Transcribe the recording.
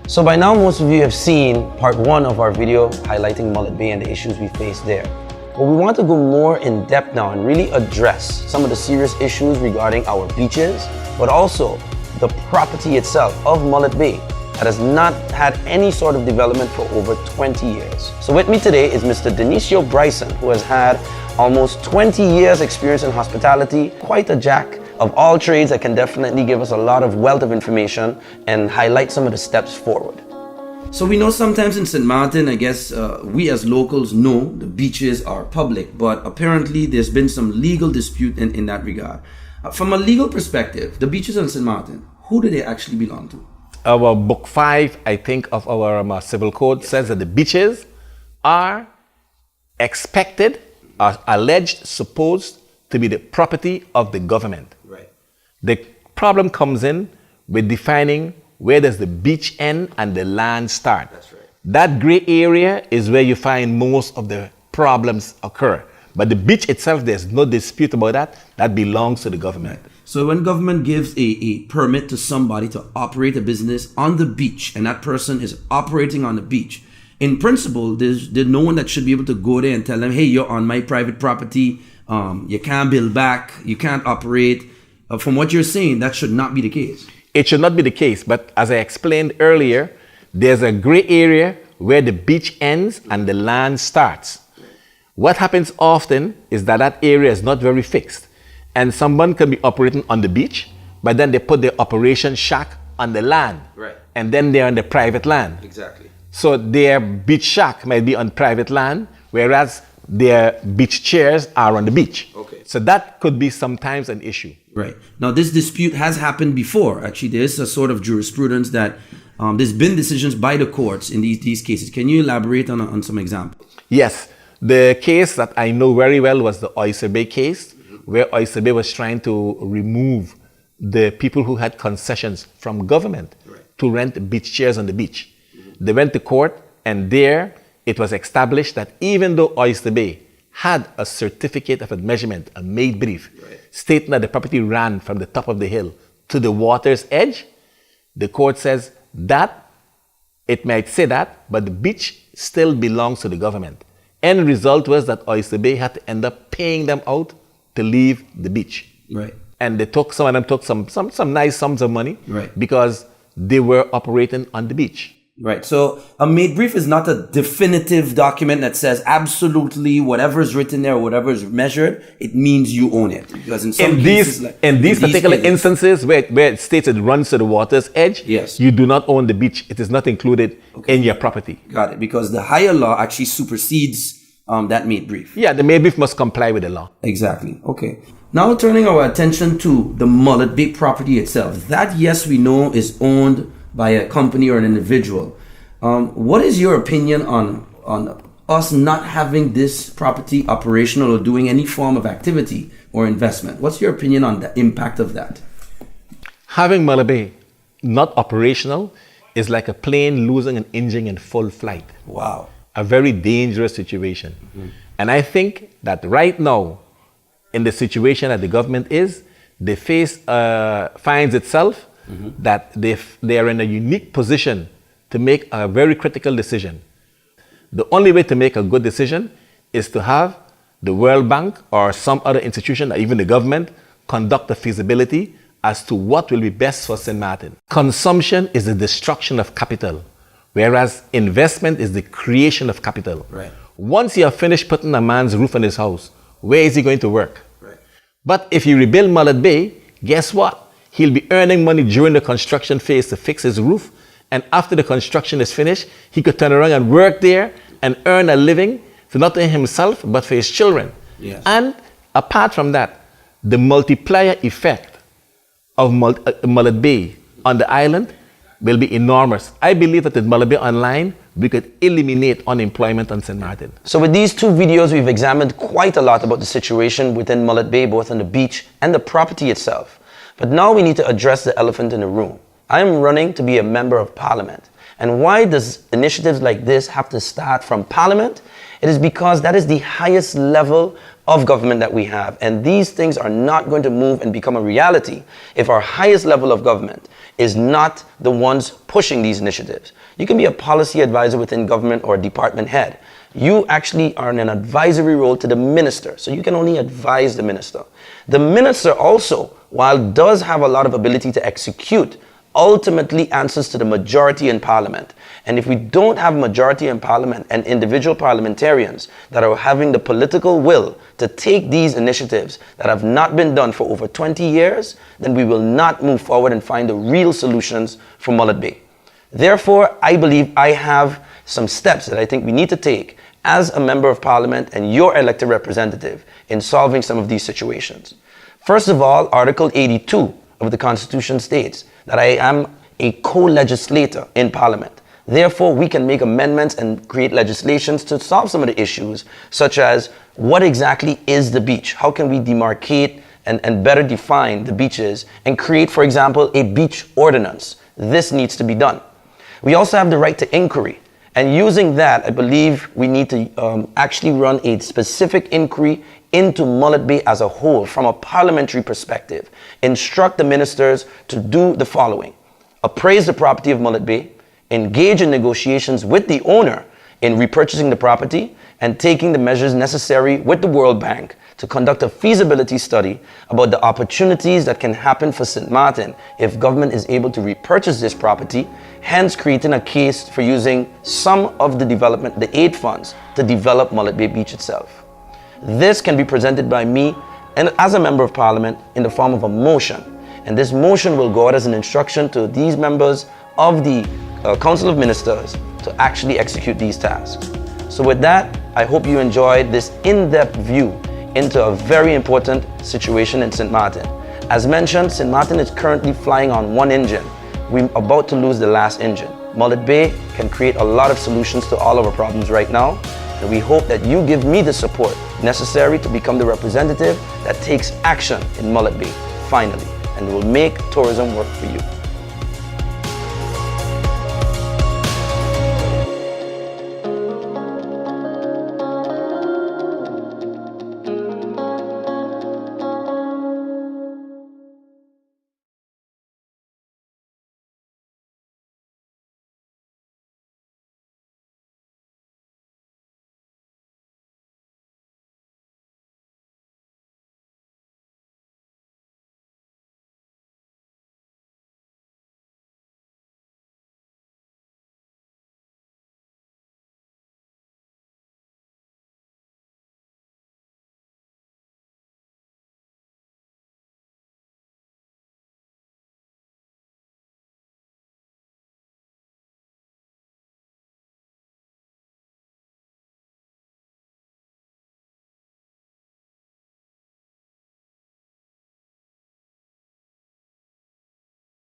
So by now, most of you have seen part 1 of our video highlighting Mullet Bay and the issues we face there. But we want to go more in depth now and really address some of the serious issues regarding our beaches, but also the property itself of Mullet Bay that has not had any sort of development for over 20 years. So with me today is Mr. Denisio Bryson, who has had almost 20 years experience in hospitality, quite a jack of all trades that can definitely give us a lot of wealth of information and highlight some of the steps forward. So we know sometimes in St. Martin, I guess we as locals know the beaches are public, but apparently there's been some legal dispute in that regard. From a legal perspective, the beaches in St. Martin, who do they actually belong to? Our book 5, I think, of our civil code says that the beaches are expected, are alleged, supposed to be the property of the government. Right. The problem comes in with defining where does the beach end and the land start. That's right. That gray area is where you find most of the problems occur. But the beach itself, there's no dispute about that. That belongs to the government. So when government gives a permit to somebody to operate a business on the beach, and that person is operating on the beach, in principle, there's no one that should be able to go there and tell them, hey, you're on my private property, you can't build back, you can't operate. From what you're saying, that should not be the case. It should not be the case, but as I explained earlier, there's a gray area where the beach ends and the land starts. What happens often is that that area is not very fixed, and someone can be operating on the beach, but then they put their operation shack on the land, Right. and then they're on the private land. Exactly. So their beach shack might be on private land, whereas their beach chairs are on the beach. Okay. So that could be sometimes an issue. Right. Now, this dispute has happened before. Actually, there is a sort of jurisprudence that there's been decisions by the courts in these cases. Can you elaborate on some examples? Yes. The case that I know very well was the Oyster Bay case, where Oyster Bay was trying to remove the people who had concessions from government to rent beach chairs on the beach. They went to court, and there it was established that even though Oyster Bay had a certificate of measurement, a made brief, stating that the property ran from the top of the hill to the water's edge, the court says that it might say that, but the beach still belongs to the government. End result was that Oyster Bay had to end up paying them out to leave the beach. Right. And some of them took some nice sums of money, Right. because they were operating on the beach. Right. So a made brief is not a definitive document that says absolutely whatever is written there, whatever is measured, it means you own it. Because in some cases, in these particular cases, instances where it states it runs to the water's edge, Yes. you do not own the beach. It is not included in your property. Got it. Because the higher law actually supersedes that made brief. Yeah, the made brief must comply with the law. Exactly. Okay. Now turning our attention to the Mullet Bay property itself. That, yes, we know is owned by a company or an individual. What is your opinion on us not having this property operational or doing any form of activity or investment? What's your opinion on the impact of that? Having Mullet Bay not operational is like a plane losing an engine in full flight. Wow. A very dangerous situation. And I think that right now, in the situation that the government is, the finds itself that they are in a unique position to make a very critical decision. The only way to make a good decision is to have the World Bank or some other institution, or even the government, conduct a feasibility as to what will be best for St. Martin. Consumption is the destruction of capital, whereas investment is the creation of capital. Right. Once you have finished putting a man's roof on his house, where is he going to work? Right. But if you rebuild Mullet Bay, guess what? He'll be earning money during the construction phase to fix his roof. And after the construction is finished, he could turn around and work there and earn a living for not only himself, but for his children. Yes. And apart from that, the multiplier effect of Mullet Bay on the island will be enormous. I believe that with Mullet Bay online, we could eliminate unemployment on St. Martin. So with these 2 videos, we've examined quite a lot about the situation within Mullet Bay, both on the beach and the property itself. But now we need to address the elephant in the room. I am running to be a member of Parliament. And why does initiatives like this have to start from Parliament It is because that is the highest level of government that we have. And these things are not going to move and become a reality if our highest level of government is not the ones pushing these initiatives. You can be a policy advisor within government or a department head. You actually are in an advisory role to the minister, so you can only advise the minister. The minister also, while does have a lot of ability to execute, ultimately answers to the majority in parliament. And if we don't have majority in parliament and individual parliamentarians that are having the political will to take these initiatives that have not been done for over 20 years, then we will not move forward and find the real solutions for Mullet Bay. Therefore, I believe I have some steps that I think we need to take as a member of parliament and your elected representative in solving some of these situations. First of all, Article 82 of the Constitution states that I am a co-legislator in parliament. Therefore, we can make amendments and create legislations to solve some of the issues, such as what exactly is the beach? How can we demarcate and better define the beaches and create, for example, a beach ordinance? This needs to be done. We also have the right to inquiry. And using that, I believe we need to actually run a specific inquiry into Mullet Bay as a whole from a parliamentary perspective. Instruct the ministers to do the following: appraise the property of Mullet Bay, engage in negotiations with the owner in repurchasing the property, and taking the measures necessary with the World Bank to conduct a feasibility study about the opportunities that can happen for St. Martin if government is able to repurchase this property, hence creating a case for using some of the development, the aid funds, to develop Mullet Bay Beach itself. This can be presented by me and as a member of parliament in the form of a motion. And this motion will go out as an instruction to these members of the Council of Ministers to actually execute these tasks. So with that, I hope you enjoyed this in-depth view into a very important situation in St. Martin. As mentioned, St. Martin is currently flying on one engine. We're about to lose the last engine. Mullet Bay can create a lot of solutions to all of our problems right now, and we hope that you give me the support necessary to become the representative that takes action in Mullet Bay, finally, and will make tourism work for you.